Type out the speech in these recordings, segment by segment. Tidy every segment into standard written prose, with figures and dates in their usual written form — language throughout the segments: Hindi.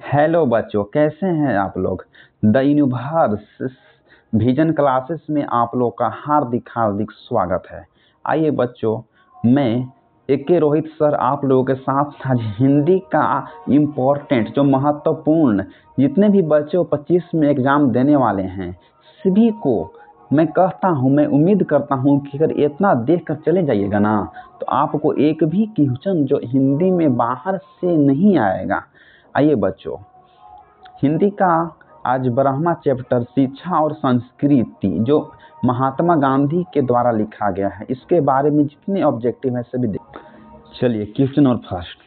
हेलो बच्चों, कैसे हैं आप लोग। द यूनिवर्स विजन क्लासेस में आप लोग का हार्दिक हार्दिक स्वागत है। आइए बच्चों, मैं AK रोहित सर आप लोगों के साथ आज हिंदी का इम्पोर्टेंट जो महत्वपूर्ण जितने भी बच्चों 25 में एग्जाम देने वाले हैं सभी को मैं कहता हूं, मैं उम्मीद करता हूं कि अगर इतना देख कर चले जाइएगा ना तो आपको एक भी क्वेश्चन जो हिंदी में बाहर से नहीं आएगा। आइए बच्चों, हिंदी का आज 12वां चैप्टर शिक्षा और संस्कृति जो महात्मा गांधी के द्वारा लिखा गया है, इसके बारे में जितने ऑब्जेक्टिव है सभी देख। चलिए क्वेश्चन और फर्स्ट,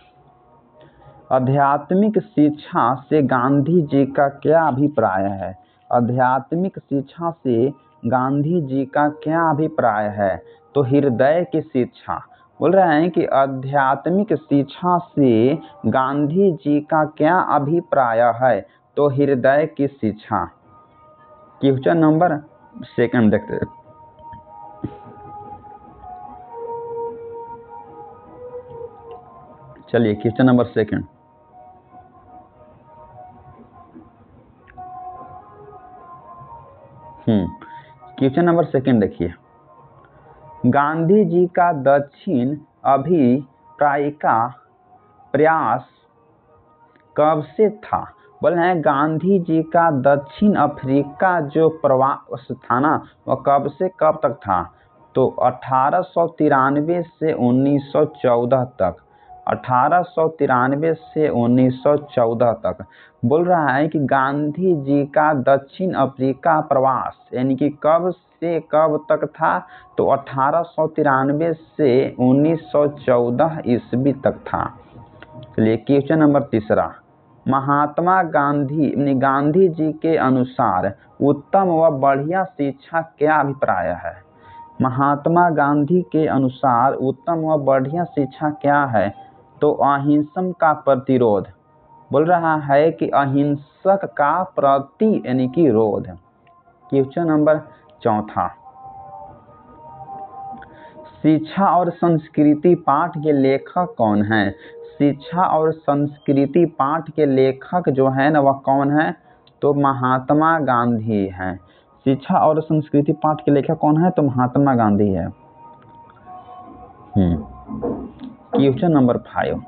आध्यात्मिक शिक्षा से गांधी जी का क्या अभिप्राय है। आध्यात्मिक शिक्षा से गांधी जी का क्या अभिप्राय है। तो हृदय की शिक्षा बोल रहे हैं कि आध्यात्मिक शिक्षा से गांधी जी का क्या अभिप्राय है। तो हृदय की शिक्षा। क्वेश्चन नंबर सेकंड देखते हैं। चलिए question number second, question number second देखिए, गांधी जी का दक्षिण अभिप्राय का प्रयास कब से था। बोल रहे हैं गांधी जी का दक्षिण अफ्रीका जो प्रवास था ना वह कब से कब तक था। तो 1893 से 1914 तक। 1893 से 1914 तक बोल रहा है कि गांधी जी का दक्षिण अफ्रीका प्रवास यानी कि कब से कब तक था। तो 1893 से 1914 ईस्वी तक था। चलिए क्वेश्चन नंबर तीसरा, महात्मा गांधी गांधी जी के अनुसार उत्तम व बढ़िया शिक्षा क्या अभिप्राय है। महात्मा गांधी के अनुसार उत्तम व बढ़िया शिक्षा क्या है। तो अहिंसा का प्रतिरोध बोल रहा है कि अहिंसक का प्रति यानी कि रोध। क्वेश्चन नंबर चौथा, शिक्षा और संस्कृति पाठ के लेखक कौन है। शिक्षा और संस्कृति पाठ के लेखक जो है ना वह कौन है। तो महात्मा गांधी है। शिक्षा और संस्कृति पाठ के लेखक कौन है। तो महात्मा गांधी है। क्वेश्चन नंबर 5,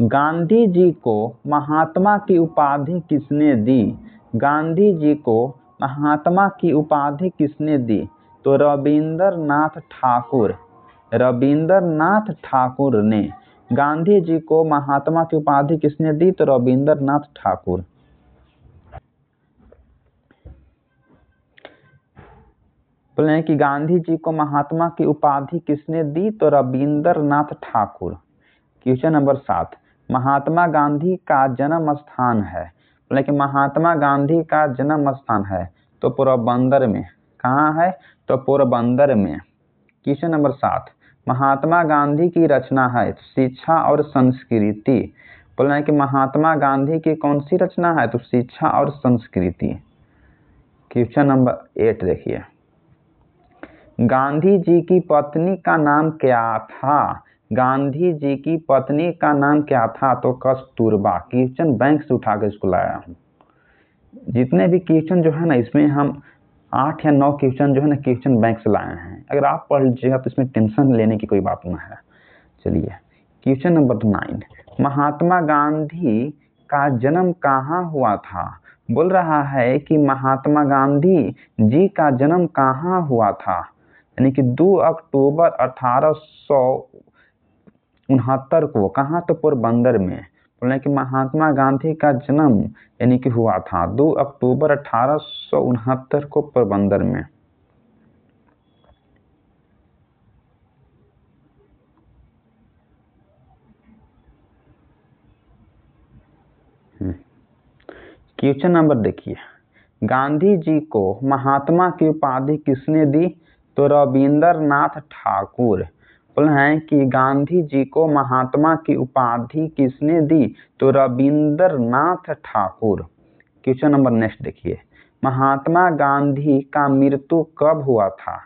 गांधी जी को महात्मा की उपाधि किसने दी। गांधी जी को महात्मा की उपाधि किसने दी। तो रविंद्रनाथ ठाकुर। रविंद्रनाथ ठाकुर ने गांधी जी को महात्मा की उपाधि किसने दी। तो रविंद्रनाथ ठाकुर। बोले हैं कि गांधी जी को महात्मा की उपाधि किसने दी। तो रविंद्रनाथ ठाकुर। क्वेश्चन नंबर 7, महात्मा गांधी का जन्म स्थान है। बोले कि महात्मा गांधी का जन्म स्थान है। तो पोरबंदर में। कहाँ है। तो पोरबंदर में। क्वेश्चन नंबर 7, महात्मा गांधी की रचना है शिक्षा और संस्कृति। बोलना है कि महात्मा गांधी की कौन सी रचना है। तो शिक्षा और संस्कृति। क्वेश्चन नंबर 8 देखिए, गांधी जी की पत्नी का नाम क्या था। गांधी जी की पत्नी का नाम क्या था। तो कस्तूरबा। क्वेश्चन बैंक से उठा कर इसको लाया हूँ। जितने भी क्वेश्चन जो है ना इसमें हम 8 या 9 क्वेश्चन जो है ना क्वेश्चन बैंक से लाए हैं। अगर आप पढ़ लीजिएगा तो इसमें टेंशन लेने की कोई बात ना है। चलिए क्वेश्चन नंबर 9, महात्मा गांधी का जन्म कहाँ हुआ था। बोल रहा है कि महात्मा गांधी जी का जन्म कहाँ हुआ था। यानी कि 2 अक्टूबर 1869 को। कहाँ। तो पोरबंदर में। बोले कि महात्मा गांधी का जन्म यानी कि हुआ था 2 अक्टूबर 1869 को पोरबंदर में। क्वेश्चन नंबर देखिए, गांधी जी को महात्मा की उपाधि किसने दी। तो रविंद्रनाथ ठाकुर। बोले हैं कि गांधी जी को महात्मा की उपाधि किसने दी। तो Rabindranath Thakur. Question number next देखिए, महात्मा गांधी का मृत्यु कब हुआ था।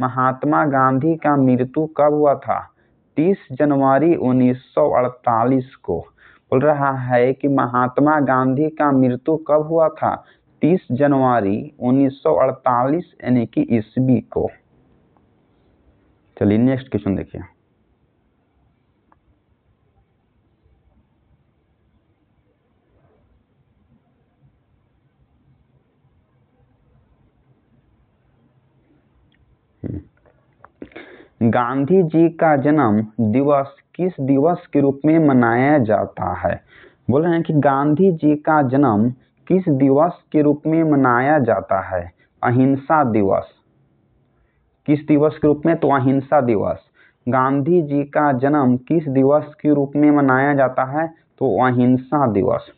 महात्मा गांधी का मृत्यु कब हुआ था? 30 जनवरी 1948 को। बोल रहा है कि महात्मा गांधी का मृत्यु कब हुआ था? 30 जनवरी 1948 यानी कि ईस्वी को। चलिए नेक्स्ट क्वेश्चन देखिए। गांधी जी का जन्म दिवस किस दिवस के रूप में मनाया जाता है? बोल रहे हैं कि गांधी जी का जन्म किस दिवस के रूप में मनाया जाता है? अहिंसा दिवस। किस दिवस के रूप में? तो अहिंसा दिवस। गांधी जी का जन्म किस दिवस के रूप में मनाया जाता है? तो अहिंसा दिवस।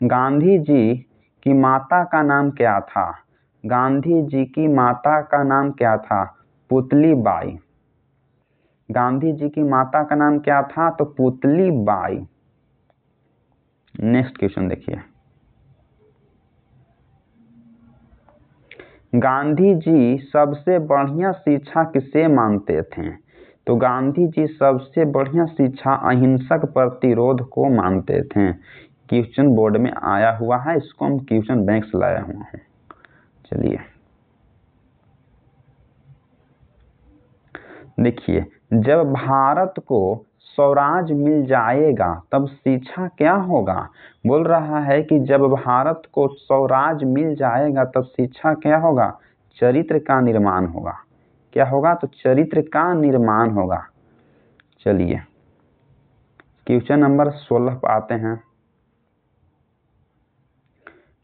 गांधी जी की माता का नाम क्या था? गांधी जी की माता का नाम क्या था? पुतली बाई। गांधी जी की माता का नाम क्या था? तो पुतली बाई। नेक्स्ट क्वेश्चन देखिए। गांधी जी सबसे बढ़िया शिक्षा किसे मानते थे? तो गांधी जी सबसे बढ़िया शिक्षा अहिंसक प्रतिरोध को मानते थे। क्वेश्चन बोर्ड में आया हुआ है, इसको हम क्वेश्चन बैंक से लाया हुआ हूँ। चलिए देखिए, जब भारत को स्वराज मिल जाएगा तब शिक्षा क्या होगा? बोल रहा है कि जब भारत को स्वराज मिल जाएगा तब शिक्षा क्या होगा? चरित्र का निर्माण होगा। क्या होगा? तो चरित्र का निर्माण होगा। चलिए क्वेश्चन नंबर 16 पर आते हैं।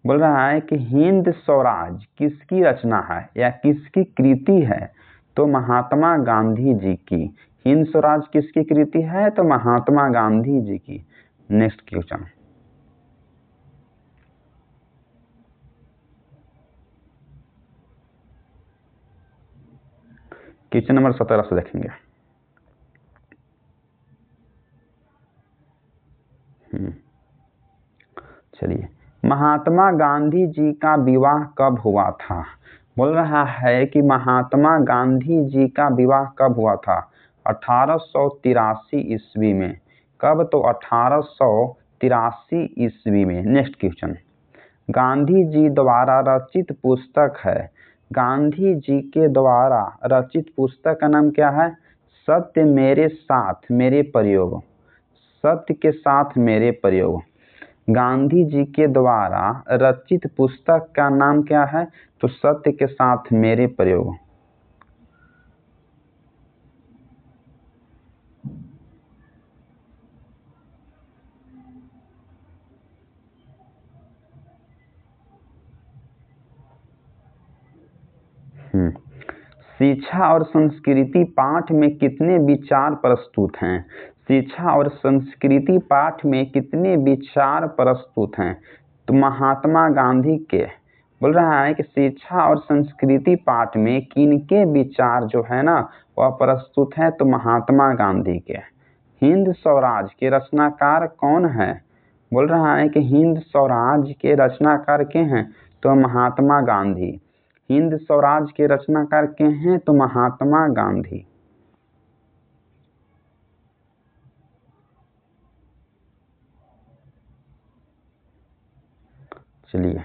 बोल रहा है कि हिंद स्वराज किसकी रचना है या किसकी कृति है? तो महात्मा गांधी जी की। हिंद स्वराज किसकी कृति है? तो महात्मा गांधी जी की। Next question. क्वेश्चन नंबर 17 से देखेंगे। चलिए, महात्मा गांधी जी का विवाह कब हुआ था? बोल रहा है कि महात्मा गांधी जी का विवाह कब हुआ था? 1883 ईस्वी में। कब? तो 1883 ईस्वी में। Next question. गांधी जी द्वारा रचित पुस्तक है। गांधी जी के द्वारा रचित पुस्तक का नाम क्या है? सत्य मेरे साथ मेरे प्रयोग। सत्य के साथ मेरे प्रयोग। गांधी जी के द्वारा रचित पुस्तक का नाम क्या है? तो सत्य के साथ मेरे प्रयोग। शिक्षा और संस्कृति पाठ में कितने विचार प्रस्तुत हैं? शिक्षा और संस्कृति पाठ में कितने विचार प्रस्तुत हैं? तो महात्मा गांधी के। बोल रहा है कि शिक्षा और संस्कृति पाठ में किनके विचार जो है ना वह प्रस्तुत है? तो महात्मा गांधी के। हिंद स्वराज के रचनाकार कौन है? बोल रहा है कि हिंद स्वराज के रचनाकार के हैं? तो महात्मा गांधी। हिंद स्वराज के रचनाकार के हैं? तो महात्मा गांधी। चलिए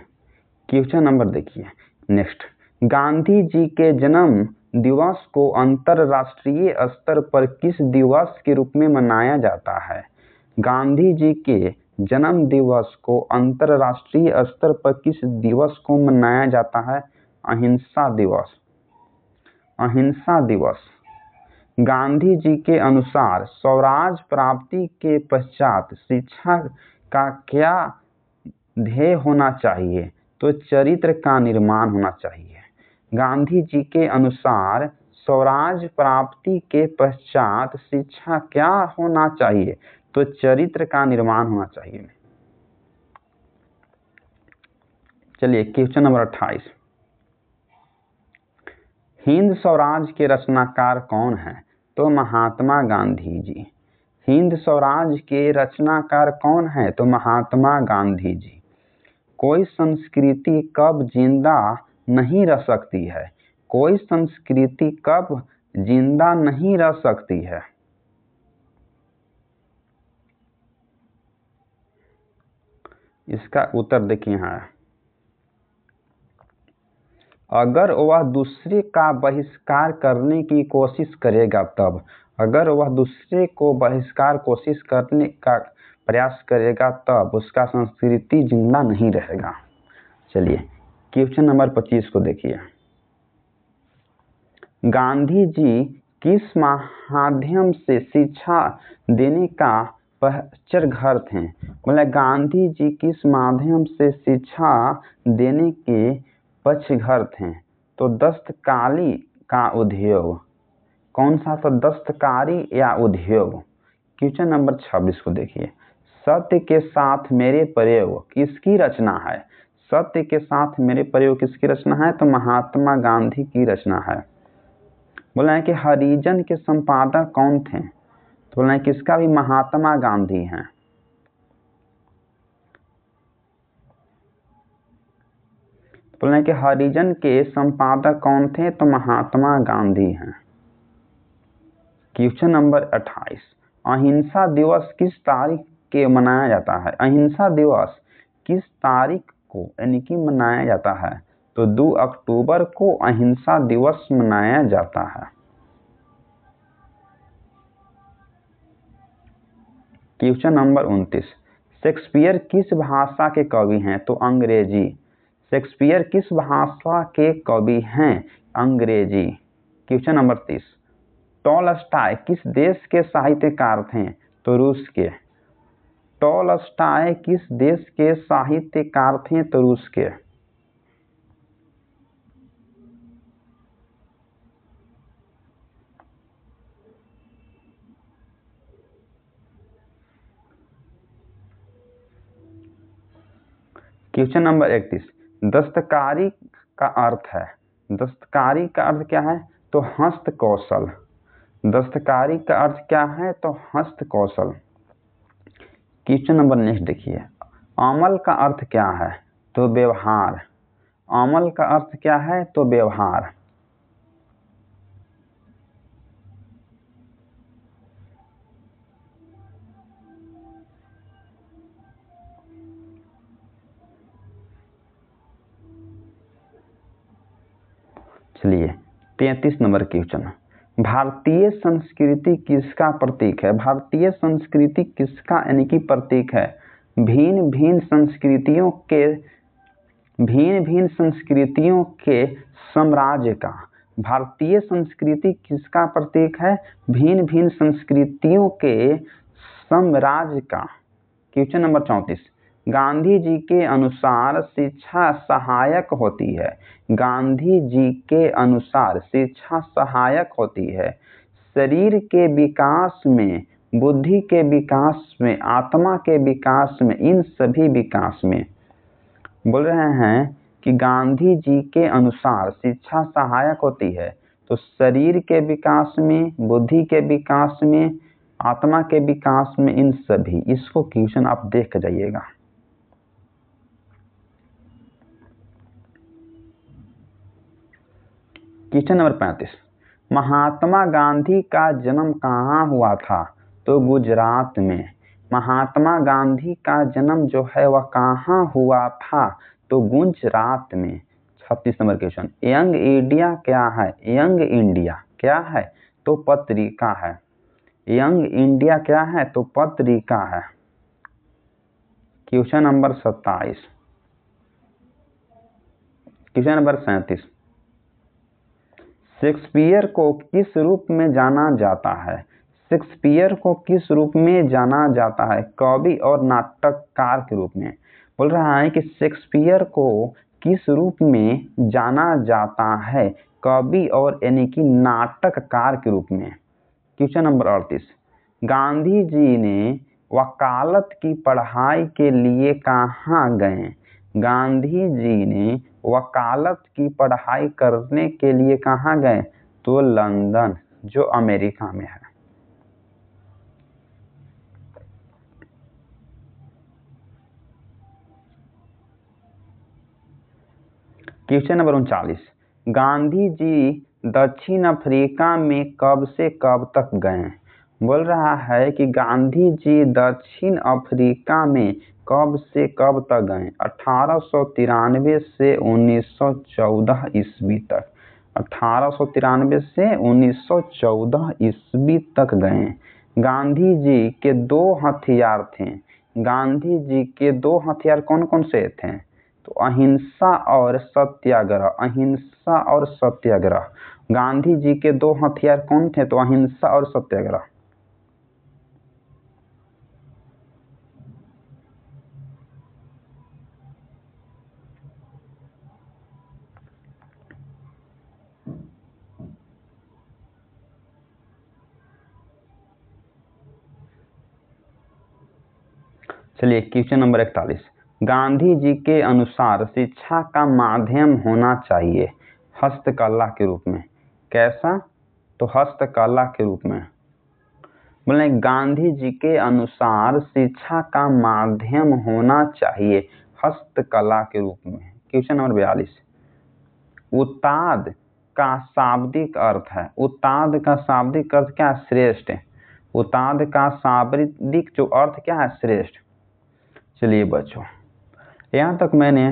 क्वेश्चन नंबर देखिए। नेक्स्ट, गांधी जी के जन्म दिवस को अंतरराष्ट्रीय स्तर पर किस दिवस के रूप में मनाया जाता है? गांधी जी के जन्म दिवस को अंतरराष्ट्रीय स्तर पर किस दिवस को मनाया जाता है? अहिंसा दिवस। अहिंसा दिवस। गांधी जी के अनुसार स्वराज प्राप्ति के पश्चात शिक्षा का क्या ध्येय होना चाहिए? तो चरित्र का निर्माण होना चाहिए। गांधी जी के अनुसार स्वराज प्राप्ति के पश्चात शिक्षा क्या होना चाहिए? तो चरित्र का निर्माण होना चाहिए। चलिए क्वेश्चन नंबर 28। हिंद स्वराज के रचनाकार कौन है? तो महात्मा गांधी जी। हिंद स्वराज के रचनाकार कौन है? तो महात्मा गांधी जी। कोई संस्कृति कब जिंदा नहीं रह सकती है? कोई संस्कृति कब जिंदा नहीं रह सकती है? इसका उत्तर देखिए यहाँ है, अगर वह दूसरे का बहिष्कार करने की कोशिश करेगा तब। अगर वह दूसरे को बहिष्कार कोशिश करने का प्रयास करेगा तब उसका संस्कृति जिंदा नहीं रहेगा। चलिए क्वेश्चन नंबर 25 को देखिए, गांधी जी किस माध्यम से शिक्षा देने का पहचर थे? बोले गांधी जी किस माध्यम से शिक्षा देने के पक्षघर थे? तो दस्तकारी का उद्योग। कौन सा? तो दस्तकारी या उद्योग। क्वेश्चन नंबर 26 को देखिए, सत्य के साथ मेरे प्रयोग किसकी रचना है? सत्य के साथ मेरे प्रयोग किसकी रचना है? तो महात्मा गांधी की रचना है। बोला है कि हरिजन के संपादक कौन थे? तो बोला है किसका? भी महात्मा गांधी हैं। बोला है कि हरिजन के संपादक कौन थे? तो महात्मा गांधी हैं। क्वेश्चन नंबर 28, अहिंसा दिवस किस तारीख के मनाया जाता है? अहिंसा दिवस किस तारीख को यानी कि मनाया जाता है? तो 2 अक्टूबर को अहिंसा दिवस मनाया जाता है। क्वेश्चन नंबर 29, शेक्सपियर किस भाषा के कवि हैं? तो अंग्रेजी। शेक्सपियर किस भाषा के कवि हैं? अंग्रेजी। क्वेश्चन नंबर 30, टॉलस्टॉय किस देश के साहित्यकार थे? तो रूस के। टॉलस्टॉय किस देश के साहित्यकार थे? तो रूस के। क्वेश्चन नंबर 31, दस्तकारी का अर्थ है? दस्तकारी का अर्थ क्या है? तो हस्त कौशल। दस्तकारी का अर्थ क्या है? तो हस्त कौशल। क्वेश्चन नंबर नेक्स्ट देखिए, अमल का अर्थ क्या है? तो व्यवहार। अमल का अर्थ क्या है? तो व्यवहार। चलिए 33 नंबर क्वेश्चन, भारतीय संस्कृति किसका प्रतीक है? भारतीय संस्कृति किसका यानी कि प्रतीक है? भिन्न भिन्न संस्कृतियों के साम्राज्य का। भारतीय संस्कृति किसका प्रतीक है? भिन्न भिन्न संस्कृतियों के साम्राज्य का। क्वेश्चन नंबर 34, गांधी जी के अनुसार शिक्षा सहायक होती है। गांधी जी के अनुसार शिक्षा सहायक होती है शरीर के विकास में, बुद्धि के विकास में, आत्मा के विकास में, इन सभी विकास में। बोल रहे हैं कि गांधी जी के अनुसार शिक्षा सहायक होती है तो शरीर के विकास में, बुद्धि के विकास में, आत्मा के विकास में, इन सभी। इसको क्वेश्चन आप देख कर जाइएगा। क्वेश्चन नंबर 35, महात्मा गांधी का जन्म कहाँ हुआ था? तो गुजरात में। महात्मा गांधी का जन्म जो है वह कहाँ हुआ था? तो गुजरात में। 36 नंबर क्वेश्चन, यंग इंडिया क्या है? यंग इंडिया क्या है? तो पत्रिका है। यंग इंडिया क्या है? तो पत्रिका है। Question number 27। Question number 37, Shakespeare को किस रूप में जाना जाता है? शेक्सपियर को किस रूप में जाना जाता है? कवि और नाटककार के रूप में। बोल रहा है कि शेक्सपियर को किस रूप में जाना जाता है? कवि और यानी कि नाटककार के रूप में। क्वेश्चन नंबर 38, गांधी जी ने वकालत की पढ़ाई के लिए कहाँ गए? गांधी जी ने वकालत की पढ़ाई करने के लिए कहाँ गए? तो लंदन, जो अमेरिका में है। क्वेश्चन नंबर 39, गांधी जी दक्षिण अफ्रीका में कब से कब तक गए? बोल रहा है कि गांधी जी दक्षिण अफ्रीका में कब से कब तक गए? 1893 से 1914 ईस्वी तक। 1893 से 1914 ईस्वी तक गए। गांधी जी के 2 हथियार थे। गांधी जी के 2 हथियार कौन कौन से थे? तो अहिंसा और सत्याग्रह। अहिंसा और सत्याग्रह। गांधी जी के 2 हथियार कौन थे? तो अहिंसा और सत्याग्रह। चलिए क्वेश्चन नंबर 41। गांधी जी के अनुसार शिक्षा का माध्यम होना चाहिए हस्तकला के रूप में। कैसा? तो हस्तकला के रूप में। बोले गांधी जी के अनुसार शिक्षा का माध्यम होना चाहिए हस्तकला के रूप में। Question number 42। उत्ताद का शाब्दिक अर्थ है। उत्ताद का शाब्दिक अर्थ क्या है? श्रेष्ठ। उत्ताद का शाब्दिक जो अर्थ क्या है? श्रेष्ठ। चलिए बच्चों, यहाँ तक मैंने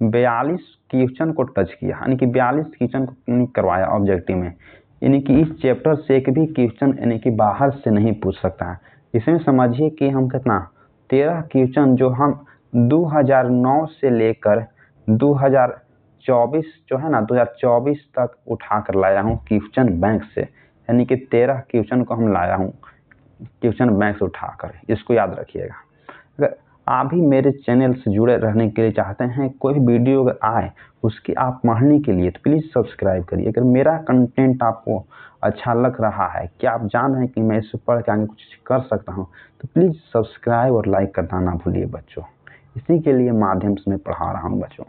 42 क्वेश्चन को टच किया, यानी कि 42 क्वेश्चन को करवाया ऑब्जेक्टिव में। यानी कि इस चैप्टर से एक भी क्वेश्चन यानी कि बाहर से नहीं पूछ सकता है। इसमें समझिए कि हम कितना 13 क्वेश्चन जो हम 2009 से लेकर 2024 जो है ना 2024 तक उठा कर लाया हूँ क्वेश्चन बैंक से। यानी कि 13 क्वेश्चन को हम लाया हूँ क्वेश्चन बैंक से उठाकर। इसको याद रखिएगा। अगर आप भी मेरे चैनल से जुड़े रहने के लिए चाहते हैं, कोई भी वीडियो अगर आए उसकी आप पढ़ने के लिए, तो प्लीज़ सब्सक्राइब करिए। अगर मेरा कंटेंट आपको अच्छा लग रहा है, कि आप जान रहे हैं कि मैं इससे पढ़ के आगे कुछ कर सकता हूं, तो प्लीज़ सब्सक्राइब और लाइक करना ना भूलिए बच्चों। इसी के लिए माध्यम से मैं पढ़ा रहा हूं बच्चों।